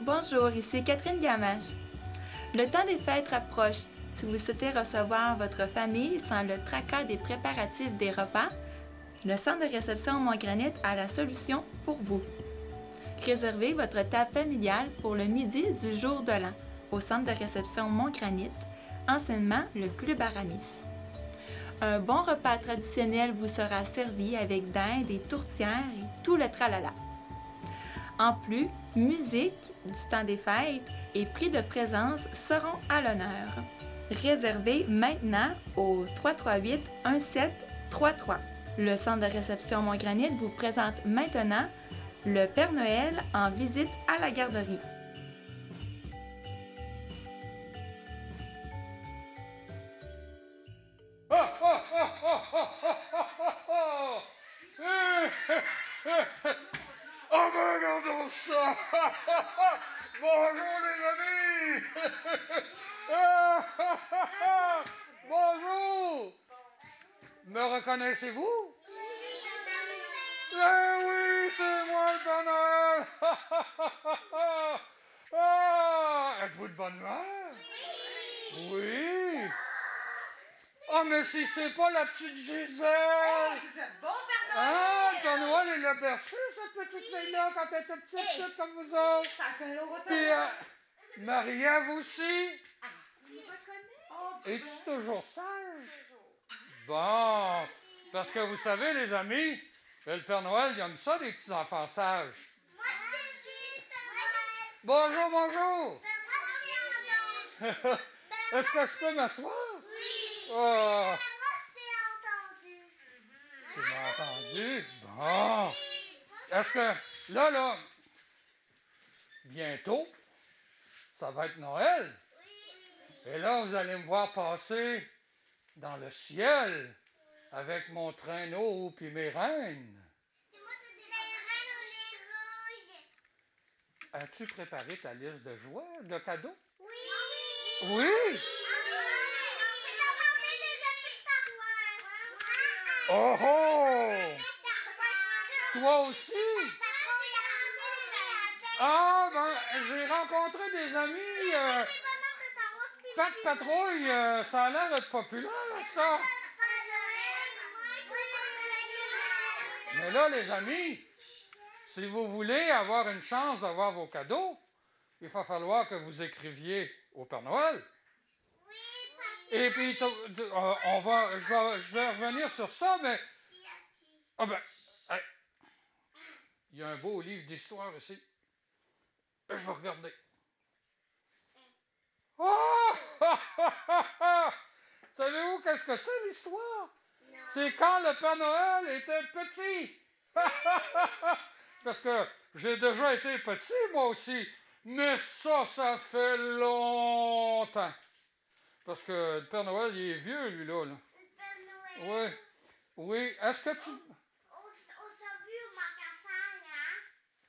Bonjour, ici Catherine Gamache. Le temps des fêtes rapproche. Si vous souhaitez recevoir votre famille sans le tracas des préparatifs des repas, le Centre de réception Montgranit a la solution pour vous. Réservez votre table familiale pour le midi du jour de l'an au Centre de réception Montgranit, anciennement le Club Aramis. Un bon repas traditionnel vous sera servi avec dinde et tourtière et tout le tralala. En plus, musique du temps des fêtes et prix de présence seront à l'honneur. Réservez maintenant au 338-1733. Le Centre de réception Montgranit vous présente maintenant le Père Noël en visite à la garderie. Oh ben regardons ça. Bonjour les amis. Bonjour. Me reconnaissez-vous? Eh oui, c'est moi le Père Noël. Êtes-vous de bonne humeur? Oui. Oh, mais si c'est pas la petite Gisèle! Hey, vous êtes bon, Père Noël! Ah, le Père Noël, il l'a bercé, cette petite fille-là, quand elle était petite, comme vous autres. Ça fait longtemps! Puis, Marie-Ève aussi. Ah, il me reconnaît? Es-tu toujours sage? Bon, parce que vous savez, les amis, le Père Noël, il aime ça, des petits-enfants sages. Moi, je suis Père Noël. Bonjour, bonjour. Moi, Est-ce que je peux m'asseoir? oui. Oh, Moi, c'est entendu. tu m'as entendu? Bon. Est-ce que, là, bientôt, ça va être Noël. Et là, vous allez me voir passer dans le ciel avec mon traîneau puis mes reines. Et moi, c'est des reines au nez rouge. As-tu préparé ta liste de jouets, de cadeaux? Oui. Oui! J'ai commandé des habits de Oh oh! Toi aussi? Ah, ben, j'ai rencontré des amis. Pat Patrouille, ça a l'air d'être populaire, ça. Mais là, les amis, si vous voulez avoir une chance d'avoir vos cadeaux, il va falloir que vous écriviez au Père Noël. Et puis, je vais revenir sur ça, mais... Ah ben, hey, il y a un beau livre d'histoire ici. Je vais regarder. Oh! Savez-vous qu'est-ce que c'est, l'histoire? C'est quand le Père Noël était petit. Parce que j'ai déjà été petit, moi aussi. Mais ça fait longtemps. Parce que le Père Noël, il est vieux, lui-là. Là. Le Père Noël. Oui. Oui. Est-ce que tu... On s'est vu au magasin, hein?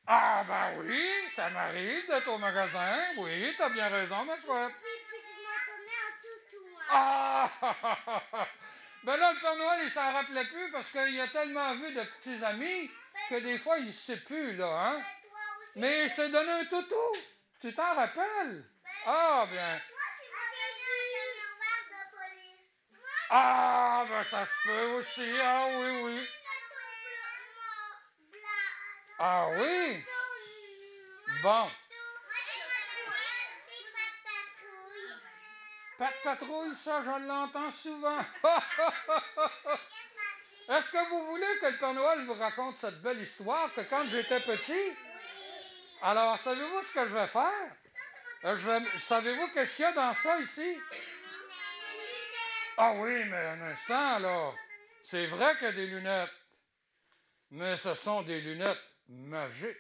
Ah, ben oui, ça m'arrive d'être au magasin. Oui, t'as bien raison, ma chouette. Puis tu m'as donné un toutou, hein? Ah! Ben là, le Père Noël, il s'en rappelait plus parce qu'il a tellement vu de petits amis que des fois, il ne sait plus, là, hein? Toi aussi. Mais je t'ai donné un toutou. Tu t'en rappelles? Ah, bien. Toi, tu m'as donné un camion vert de police. Ah, ben ça se peut aussi. Ah oui, oui. Ah oui? Bon. Pat Patrouille, ça, je l'entends souvent. Est-ce que vous voulez que le Père Noël vous raconte cette belle histoire que quand j'étais petit? Alors, savez-vous ce que je vais faire? Savez-vous qu'est-ce qu'il y a dans ça ici? Ah oui, mais un instant, là. C'est vrai qu'il y a des lunettes. Mais ce sont des lunettes magiques.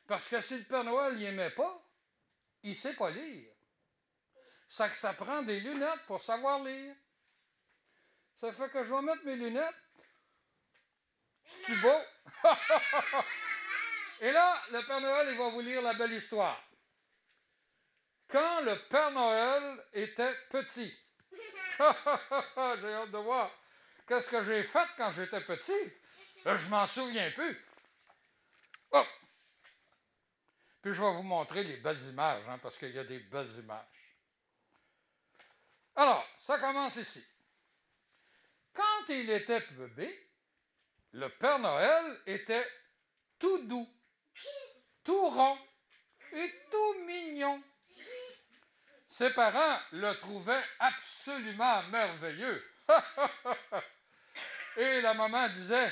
Parce que si le Père Noël n'aimait pas, il ne sait pas lire. Ça que ça prend des lunettes pour savoir lire. Ça fait que je vais mettre mes lunettes. C'est beau. Et là, le Père Noël, il va vous lire la belle histoire. Quand le Père Noël était petit. J'ai hâte de voir. Qu'est-ce que j'ai fait quand j'étais petit? Je m'en souviens plus. Oh! Puis je vais vous montrer les belles images, hein, parce qu'il y a des belles images. Alors, ça commence ici. Quand il était bébé, le Père Noël était tout doux, tout rond et tout mignon. Ses parents le trouvaient absolument merveilleux. Et la maman disait,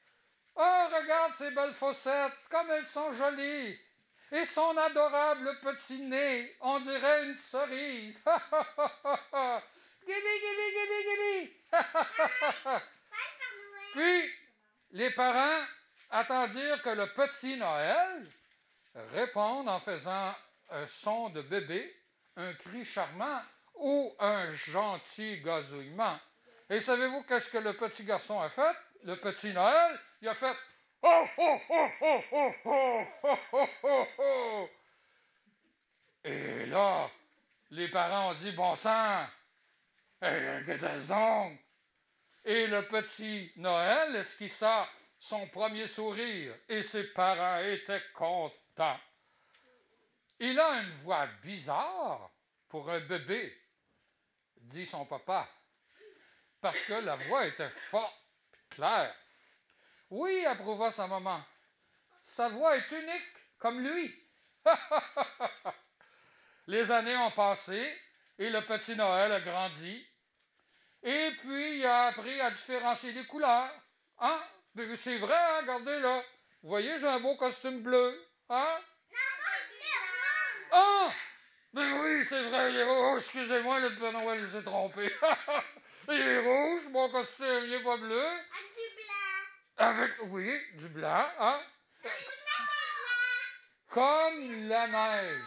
« Oh, regarde ces belles fossettes, comme elles sont jolies! Et son adorable petit nez, on dirait une cerise! Guili, guili, guili, guili! » Puis, les parents attendirent que le petit Noël réponde en faisant un son de bébé, un cri charmant ou un gentil gazouillement. Et savez-vous qu'est-ce que le petit garçon a fait? Le petit Noël, il a fait « Oh, oh, oh, oh, oh, oh, oh, oh, oh, oh! » Et là, les parents ont dit « Bon sang! Qu'est-ce donc? » Et le petit Noël esquissa son premier sourire et ses parents étaient contents. Il a une voix bizarre pour un bébé, dit son papa, parce que la voix était forte et claire. Oui, approuva sa maman, sa voix est unique comme lui. Les années ont passé et le petit Noël a grandi. Et puis, il a appris à différencier les couleurs. Hein? C'est vrai, hein? Regardez là. Vous voyez, j'ai un beau costume bleu. Hein? Ah! Ben oui, c'est vrai, il est rouge. Excusez-moi, le Père Noël s'est trompé. Il est rouge, mon costume, il n'est pas bleu. Avec, oui, du blanc. Hein? Comme la neige.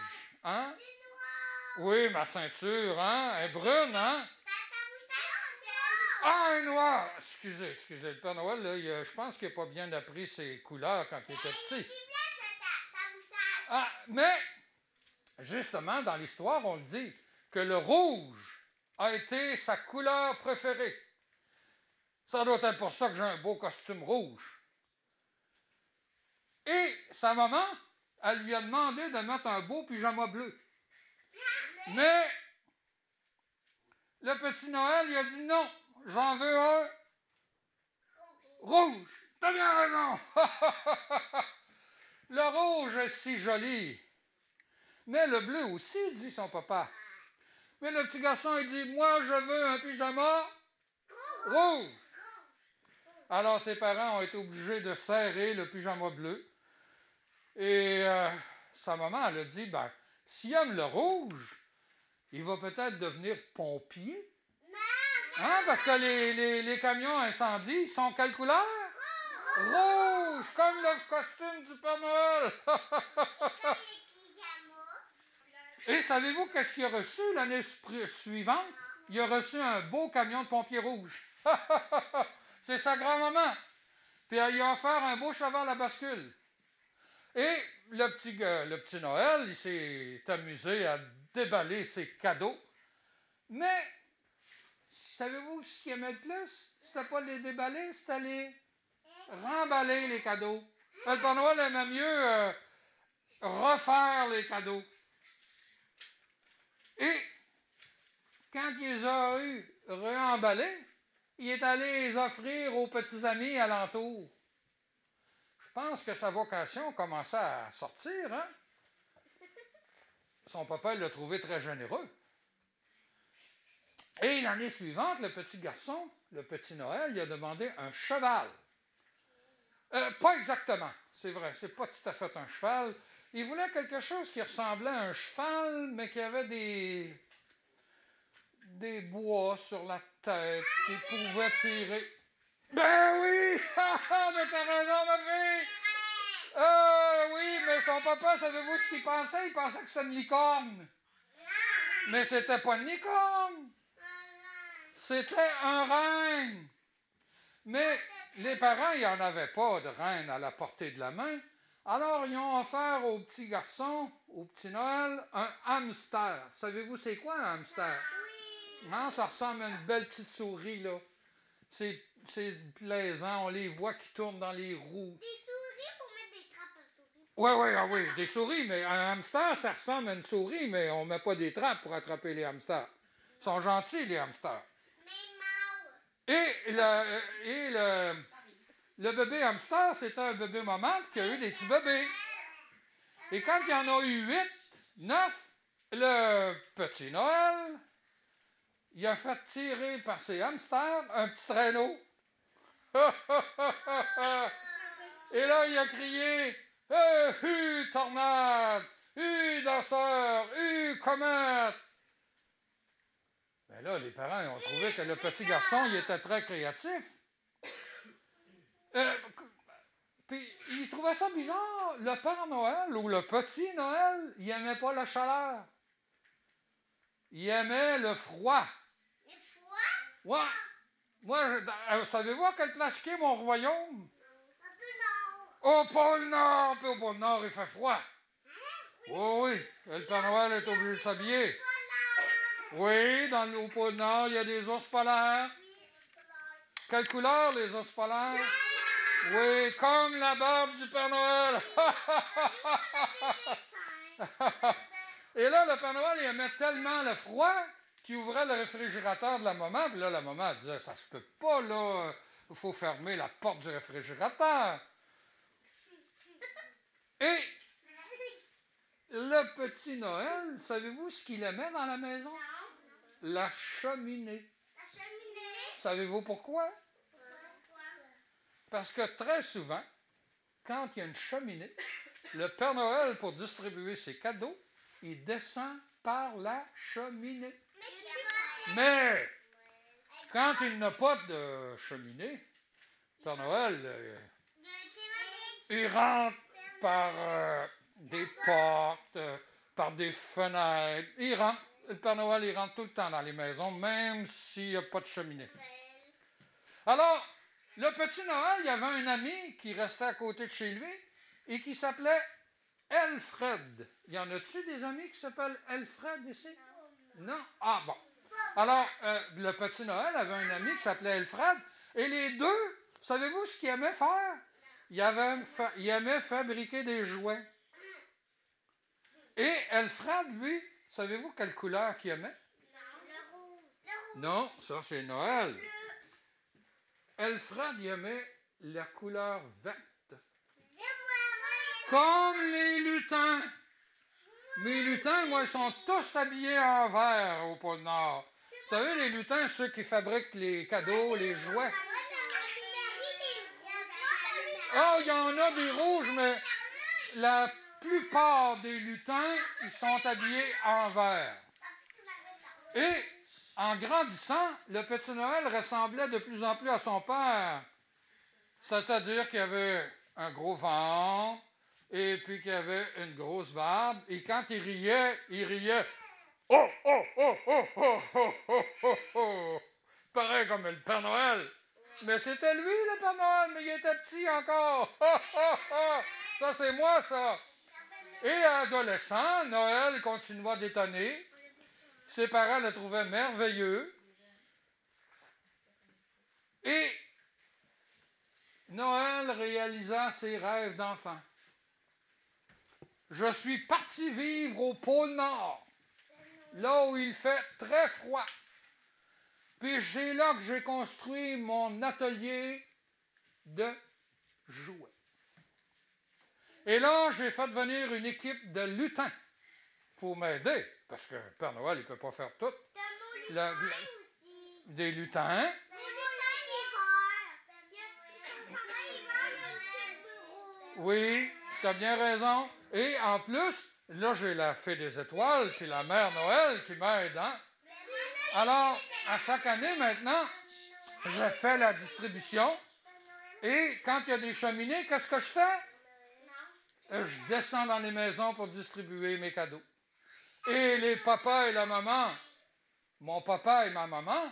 Hein? Oui, ma ceinture, hein? Elle est brune, hein? Ah, un noir! Excusez, le Père Noël, là, je pense qu'il n'a pas bien appris ses couleurs quand il était petit. Ah, mais, justement, dans l'histoire, on le dit, que le rouge a été sa couleur préférée. Ça doit être pour ça que j'ai un beau costume rouge. Et sa maman, elle lui a demandé de mettre un beau pyjama bleu. Mais, le petit Noël, il a dit non. J'en veux un rouge. T'as bien raison. Le rouge est si joli. Mais le bleu aussi, dit son papa. Mais le petit garçon, il dit, moi, je veux un pyjama rouge. Alors, ses parents ont été obligés de serrer le pyjama bleu. Et sa maman, elle a dit, ben, s'il aime le rouge, il va peut-être devenir pompier. Hein, parce que les camions incendies sont quelle couleur? Rouge, comme le costume du Père Noël. Et savez-vous qu'est-ce qu'il a reçu l'année suivante? Il a reçu un beau camion de pompiers rouges. C'est sa grand-maman. Puis il a offert un beau cheval à bascule. Et le petit Noël, il s'est amusé à déballer ses cadeaux. Mais savez-vous ce qu'il aimait le plus? C'était pas les déballer, c'était les remballer les cadeaux. Le Père Noël aimait mieux refaire les cadeaux. Et quand il les a eu réemballés, il est allé les offrir aux petits amis alentours. Je pense que sa vocation commençait à sortir, hein? Son papa l'a trouvé très généreux. Et l'année suivante, le petit garçon, le petit Noël, il a demandé un cheval. Pas exactement, c'est vrai, c'est pas tout à fait un cheval. Il voulait quelque chose qui ressemblait à un cheval, mais qui avait des bois sur la tête, qui pouvait tirer. Ben oui! Mais t'as raison, ma fille! Oui, mais son papa, savez-vous ce qu'il pensait? Il pensait que c'était une licorne. Mais c'était pas une licorne. C'était un renne. Mais les parents, ils n'en avaient pas de reine à la portée de la main. Alors, ils ont offert au petit garçon, au petit Noël, un hamster. Savez-vous c'est quoi un hamster? Non, ça ressemble à une belle petite souris, là. C'est plaisant, on les voit qui tournent dans les roues. Des souris, il faut mettre des trappes à souris. Oui, oui, ah oui, des souris, mais un hamster, ça ressemble à une souris, mais on ne met pas des trappes pour attraper les hamsters. Ils sont gentils, les hamsters. Le bébé hamster, c'était un bébé maman qui a eu des petits bébés. Et quand il y en a eu 8, 9, le petit Noël, il a fait tirer par ses hamsters un petit traîneau. Et là, il a crié tornade, danseur, comète. Mais là, les parents ont trouvé que le petit garçon, il était très créatif. Puis, ils trouvaient ça bizarre. Le Père Noël ou le Petit Noël, il n'aimait pas la chaleur. Il aimait le froid. Le froid? Ouais. Moi, savez-vous à quelle place qu'est mon royaume? Un peu nord. Au pôle Nord. Puis au pôle Nord, il fait froid. Oh oui, le Père Noël est obligé de s'habiller. Oui, au pôle Nord, il y a des ours polaires. Quelle couleur, les ours polaires? Oui, comme la barbe du Père Noël. Et là, le Père Noël, il aimait tellement le froid qu'il ouvrait le réfrigérateur de la maman. Puis là, la maman disait, ça se peut pas, là. Il faut fermer la porte du réfrigérateur. Et le petit Noël, savez-vous ce qu'il aimait dans la maison? La cheminée. La cheminée? Savez-vous pourquoi? Parce que très souvent, quand il y a une cheminée, le Père Noël, pour distribuer ses cadeaux, il descend par la cheminée. Mais quand il n'a pas de cheminée, le Père Noël, il rentre par des portes, par des fenêtres. Le Père Noël, il rentre tout le temps dans les maisons, même s'il n'y a pas de cheminée. Alors, le petit Noël, il y avait un ami qui restait à côté de chez lui et qui s'appelait Elfred. Y en a-tu des amis qui s'appellent Elfred ici? Non? Ah bon. Alors, le petit Noël avait un ami qui s'appelait Elfred et les deux, savez-vous ce qu'ils aimaient faire? Ils aimaient fabriquer des jouets. Et Elfred, lui, savez-vous quelle couleur qu'il aimait? Le rouge. Non, ça c'est Noël. Elfred, il aimait la couleur verte. Comme les lutins. Les lutins, moi, ils sont tous habillés en vert au pôle Nord. Vous savez, les lutins, ceux qui fabriquent les cadeaux, les jouets. Oh, il y en a des rouges, mais la plupart des lutins, ils sont habillés en vert. Et en grandissant, le petit Noël ressemblait de plus en plus à son père. C'est-à-dire qu'il avait un gros ventre, et puis qu'il avait une grosse barbe, et quand il riait, oh, oh, oh, oh, oh, oh, oh, oh, oh. Pareil comme le Père Noël. Mais c'était lui, le Père Noël, mais il était petit encore. Oh, oh, oh. Ça, c'est moi, ça. Et adolescent, Noël continua d'étonner. Ses parents le trouvaient merveilleux. Et Noël réalisa ses rêves d'enfant. Je suis parti vivre au pôle Nord, là où il fait très froid. Puis c'est là que j'ai construit mon atelier de jouets. Et là, j'ai fait venir une équipe de lutins pour m'aider, parce que Père Noël, il ne peut pas faire tout. Des lutins. Oui, tu as bien raison. Et en plus, là, j'ai la fée des étoiles, puis la mère Noël qui m'aide. Hein? Alors, à chaque année maintenant, je fais la distribution. Et quand il y a des cheminées, qu'est-ce que je fais? Je descends dans les maisons pour distribuer mes cadeaux. Et les papas et la maman, mon papa et ma maman,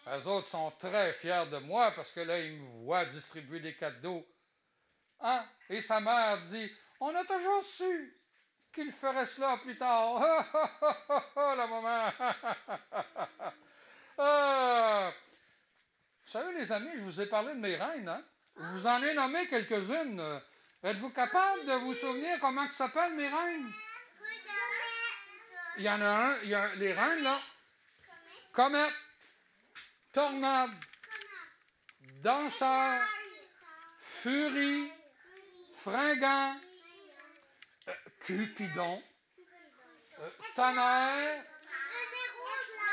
eux autres sont très fiers de moi parce que là, ils me voient distribuer des cadeaux. Hein? Et sa mère dit, on a toujours su qu'il ferait cela plus tard. La maman. Vous savez, les amis, je vous ai parlé de mes reines. Hein? Je vous en ai nommé quelques-unes. Êtes-vous capable de vous souvenir comment ça s'appellent mes reines? Il y en a un, les reines, là. Comète, tornade, danseur, furie, fringant, cupidon, tonnerre,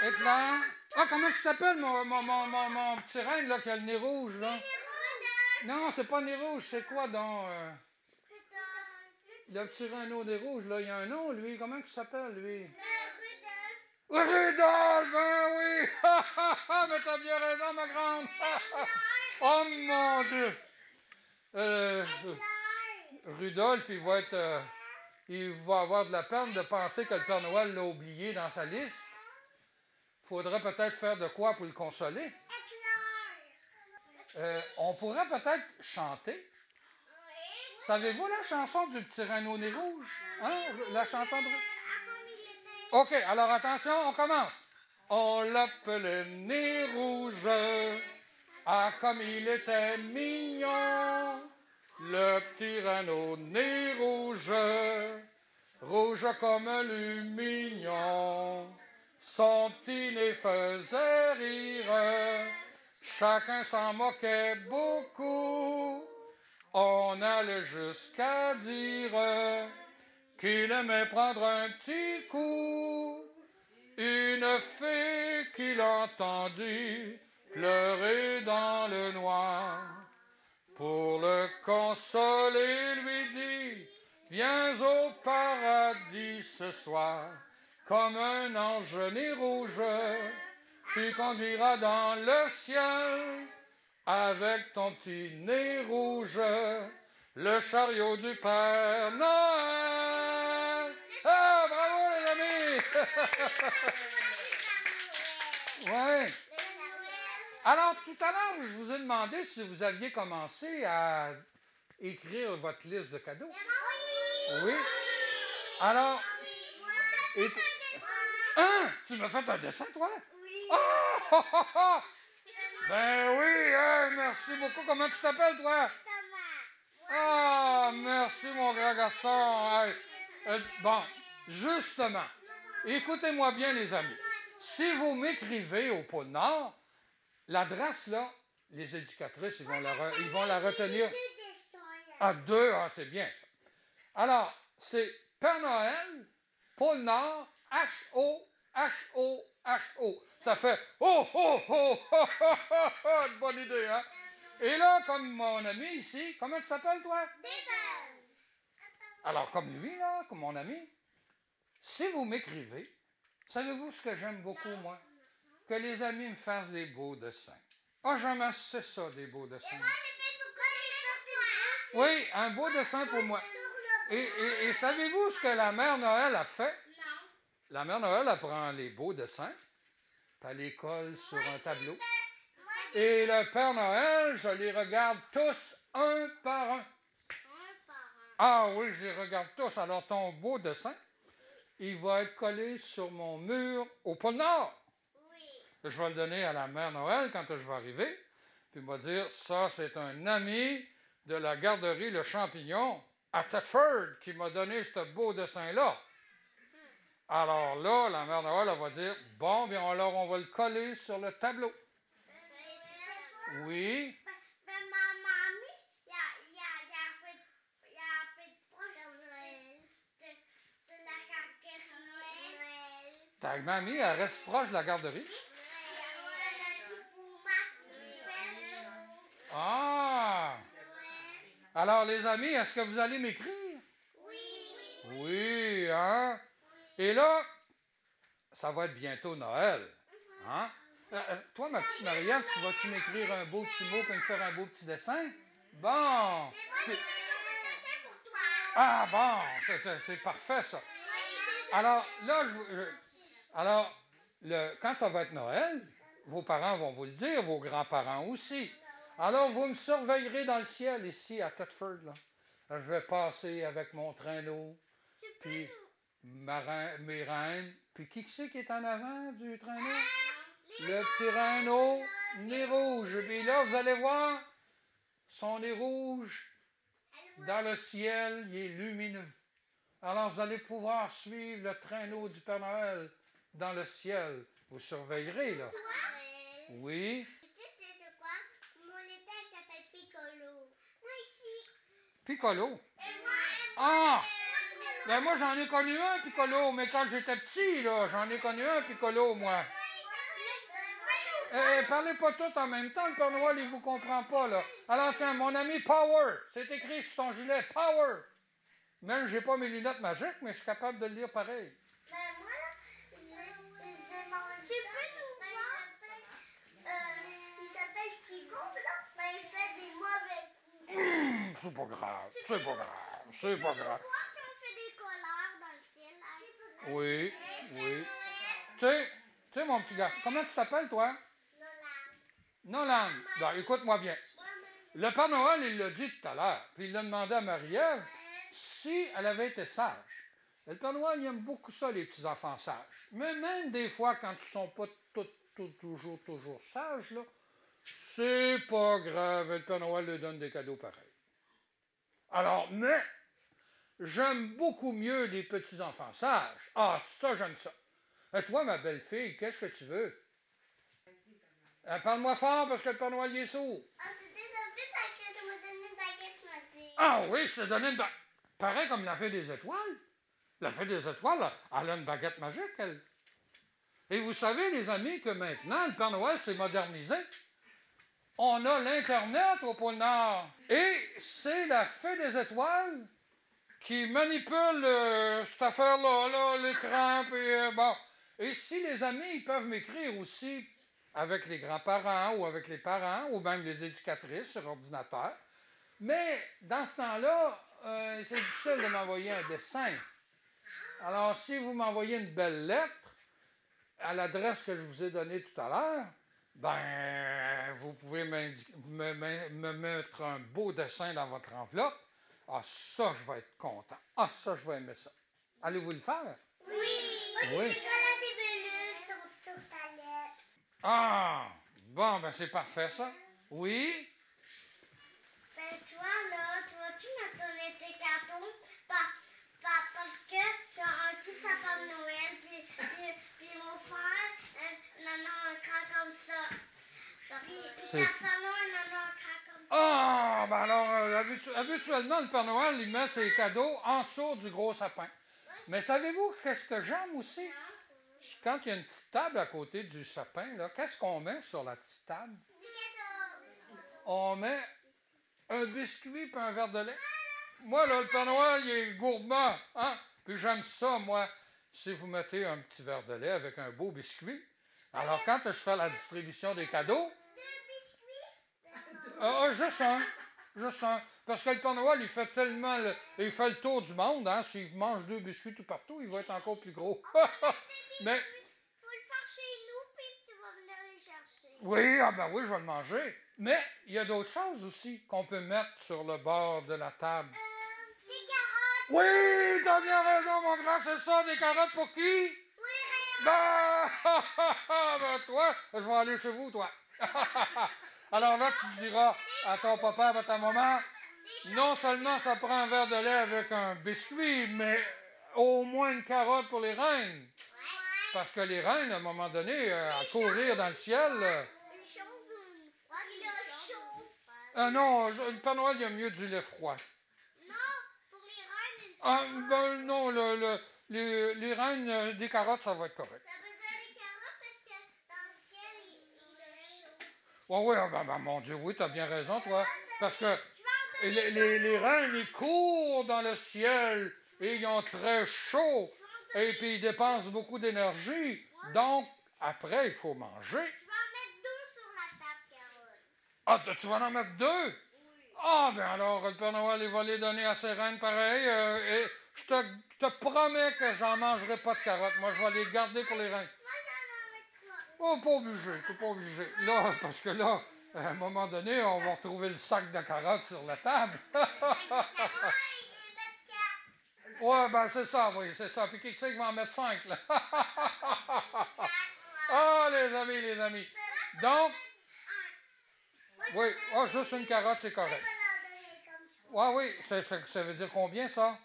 éclair. Ah, comment ça s'appelle mon petit reine là, qui a le nez rouge, là? Non, c'est pas nez rouge, c'est quoi donc? Le petit reine au nez rouge, là, il y a un nom, lui. Comment il s'appelle, lui? Rudolph, ben oui! Mais t'as bien raison, ma grande! Oh mon Dieu! Rudolph, il va avoir de la peine de penser que le Père Noël l'a oublié dans sa liste. Il faudrait peut-être faire de quoi pour le consoler. On pourrait peut-être chanter. Savez-vous la chanson du petit reine au nez rouge? Hein? La chanson de... OK, alors attention, on commence. On l'appelait nez rouge. Ah, comme il était mignon. Le petit reine au nez rouge. Rouge comme un lumignon. Son petit nez faisait rire. Chacun s'en moquait beaucoup. On allait jusqu'à dire qu'il aimait prendre un petit coup. Une fée qui l'entendit pleurer dans le noir. Pour le consoler, lui dit, viens au paradis ce soir. Comme un ange nez rouge, tu conduiras dans le ciel. Avec ton petit nez rouge, le chariot du Père Noël. Ah, bravo les amis! Ouais. Alors, tout à l'heure, je vous ai demandé si vous aviez commencé à écrire votre liste de cadeaux. Oui. Alors, hein? Tu m'as fait un dessin, toi? Oui. Oh! Ben oui, hein, merci beaucoup. Comment tu t'appelles, toi? Thomas. Ah, merci, mon grand garçon. Bon, justement, écoutez-moi bien, les amis. Si vous m'écrivez au pôle Nord, l'adresse, là, les éducatrices, ils vont la retenir. Ah, 2, ah, c'est bien, ça. Alors, c'est Père Noël, pôle Nord, H-O-H-O-H-O. Ça fait oh, oh, oh, oh, oh, oh, oh, une bonne idée, hein? Et là, comme mon ami ici, comment tu t'appelles, toi? David. Alors, comme lui, là, comme mon ami, si vous m'écrivez, savez-vous ce que j'aime beaucoup, moi? Que les amis me fassent des beaux dessins. Ah, oh, j'aime assez ça, des beaux dessins. Et moi, oui, un beau dessin pour moi. Et savez-vous ce que la Mère Noël a fait? Non. La Mère Noël, elle prend les beaux dessins, puis elle les colle sur un tableau. Et le Père Noël, je les regarde tous un par un. Ah oui, je les regarde tous. Alors, ton beau dessin, il va être collé sur mon mur au pôle Nord. Oui. Je vais le donner à la Mère Noël quand je vais arriver. Puis il va dire, ça, c'est un ami de la garderie Le Champignon à Thetford qui m'a donné ce beau dessin-là. Alors là, la Mère Noël, elle va dire, bon, bien alors on va le coller sur le tableau. Oui. Ma mamie, il y a un peu de proche de la garderie. Ta mamie, elle reste proche de la garderie. Ah! Alors, les amis, est-ce que vous allez m'écrire? Oui. Oui, hein? Et là, ça va être bientôt Noël. Hein? Toi, ma petite Marianne, vas-tu m'écrire un beau petit mot et me faire un beau petit dessin? Bon. Ah, bon, c'est parfait, ça. Alors, là, quand ça va être Noël, vos parents vont vous le dire, vos grands-parents aussi. Alors, vous me surveillerez dans le ciel ici à Thetford. Là. Je vais passer avec mon traîneau, puis mes reines. Puis qui c'est qui est en avant du traîneau? Le petit traîneau, nez rouge. Puis là, vous allez voir, son nez rouge, dans le ciel, il est lumineux. Alors, vous allez pouvoir suivre le traîneau du Père Noël dans le ciel. Vous surveillerez, là. Oui. Tu sais, c'est quoi? Mon état, il s'appelle Piccolo. Moi, ici. Piccolo. Et moi, Ah! Ben moi, j'en ai connu un Piccolo, mais quand j'étais petit, là, j'en ai connu un Piccolo, moi. Parlez pas tout en même temps, le Père Noël, il vous comprend pas, là. Alors, tiens, mon ami Power, c'est écrit sur ton gilet, Power. Même, j'ai pas mes lunettes magiques, mais je suis capable de le lire pareil. Ben moi, là, j'ai mangé. Tu peux nous voir? Il s'appelle Kiko, là. Ben, il fait des mauvais coups. C'est pas grave, c'est pas grave, c'est pas grave. Tu vois qu'on fait des colères dans le ciel, là? Oui, oui. Tu sais, mon petit gars, comment tu t'appelles, toi? Nolan. Bon, écoute-moi bien. Le Père Noël, il l'a dit tout à l'heure, puis il l'a demandé à Marie-Ève si elle avait été sage. Et le Père Noël, il aime beaucoup ça, les petits-enfants sages. Mais même des fois, quand ils ne sont pas toujours sages, là, c'est pas grave, le Père Noël leur donne des cadeaux pareils. Alors, mais, j'aime beaucoup mieux les petits-enfants sages. Ah, ça, j'aime ça. Et toi, ma belle-fille, qu'est-ce que tu veux? Parle-moi fort parce que le Père Noël il est sourd. Ah, c'était désolé parce que tu m'as donné une baguette magique. Ah oui, je te donnais une baguette. Pareil comme la fée des étoiles. La fée des étoiles, elle a une baguette magique, elle. Et vous savez, les amis, que maintenant, le Père Noël s'est modernisé. On a l'Internet au pôle Nord. Et c'est la fée des étoiles qui manipule cette affaire-là, l'écran, puis bon. Et si les amis, ils peuvent m'écrire aussi avec les grands-parents ou avec les parents ou même les éducatrices sur ordinateur. Mais dans ce temps-là, c'est difficile de m'envoyer un dessin. Alors, si vous m'envoyez une belle lettre à l'adresse que je vous ai donnée tout à l'heure, ben, vous pouvez me mettre un beau dessin dans votre enveloppe. Ah, ça, je vais être content. Ah, ça, je vais aimer ça. Allez-vous le faire? Oui. Oui. Des bellules sur ta lettre. Ah, bon, ben c'est parfait, ça. Oui? Ben, tu vois-tu mettre tes cartons? Parce que j'ai un petit sapin de Noël, puis mon frère, un crack comme ça. Puis ta salon, un crack comme ça. Ah, ben alors, habituellement, le Père Noël, il met ses cadeaux en dessous du gros sapin. Mais savez-vous qu'est-ce que j'aime aussi? Quand il y a une petite table à côté du sapin, là, qu'est-ce qu'on met sur la petite table? Des cadeaux. On met un biscuit et un verre de lait. Moi, là, le Père Noël, il est gourmand, hein? Puis j'aime ça, moi, si vous mettez un petit verre de lait avec un beau biscuit. Alors, quand je fais la distribution des cadeaux... 2 biscuits? Juste un. Parce que le Père Noël, il fait tellement... il fait le tour du monde, hein? S'il mange 2 biscuits tout partout, il va être encore plus gros. Mais... Faut le faire chez nous, puis tu vas venir les chercher. Oui, ah ben oui, je vais le manger. Mais il y a d'autres choses aussi qu'on peut mettre sur le bord de la table. Des carottes. Oui, t'as bien raison, mon grand, c'est ça, des carottes pour qui? Oui, Ben, ben toi, je vais aller chez vous, toi. Alors là, tu diras à ton papa, à ta maman, non seulement ça prend un verre de lait avec un biscuit, mais au moins une carotte pour les reines. Parce que les reines, à un moment donné, à courir dans le ciel... Une chose ou une fois, il a chaud. non, le Père Noël, il y a mieux du lait froid. Non, pour les reines, une Ben non, les reines, des carottes, ça va être correct. Ça besoin des carottes parce que dans le ciel, il a chaud. Oui, mon Dieu, oui, tu as bien raison, toi. Parce que les reines, ils courent dans le ciel et ils ont très chaud. Et puis, ils dépensent beaucoup d'énergie. Donc, après, il faut manger. Je vais en mettre 2 sur la table, Carole. Ah, tu vas en mettre 2? Oui. Ah, ben alors, le Père Noël, il va les donner à ses reines pareil. Et je te promets que j'en mangerai pas de carottes. Moi, je vais les garder pour les reines. Moi, j'en mets 3. Oh, pas obligé, t'es pas obligé. Là, parce que là, à un moment donné, on va retrouver le sac de carottes sur la table. Ouais, ben c'est ça, oui, c'est ça. Puis qui c'est qui va en mettre 5, là? Ah, les amis, les amis. Donc, oui, juste une carotte, c'est correct. Ouais, oui, ça veut dire combien, ça?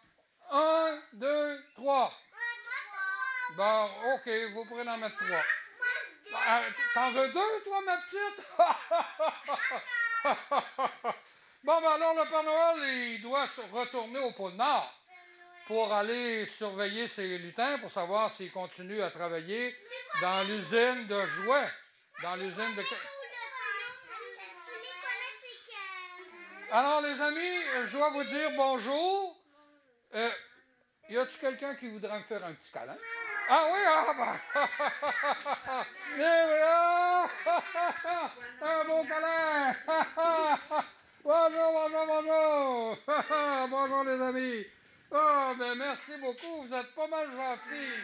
1, 2, 3. Bon, OK, vous pourrez en mettre 3. T'en veux 2, toi, ma petite? Bon, ben alors, le Père Noël, il doit se retourner au pôle Nord pour aller surveiller ses lutins, pour savoir s'ils continuent à travailler dans l'usine de jouets. Dans l'usine de... Alors, les amis, je dois vous dire bonjour. Y a-t-il quelqu'un qui voudrait me faire un petit câlin? Ah oui, ah ben... Mais oui, un bon câlin! Bonjour, bonjour, bonjour! Bonjour, les amis! Oh, ben merci beaucoup, vous êtes pas mal gentils.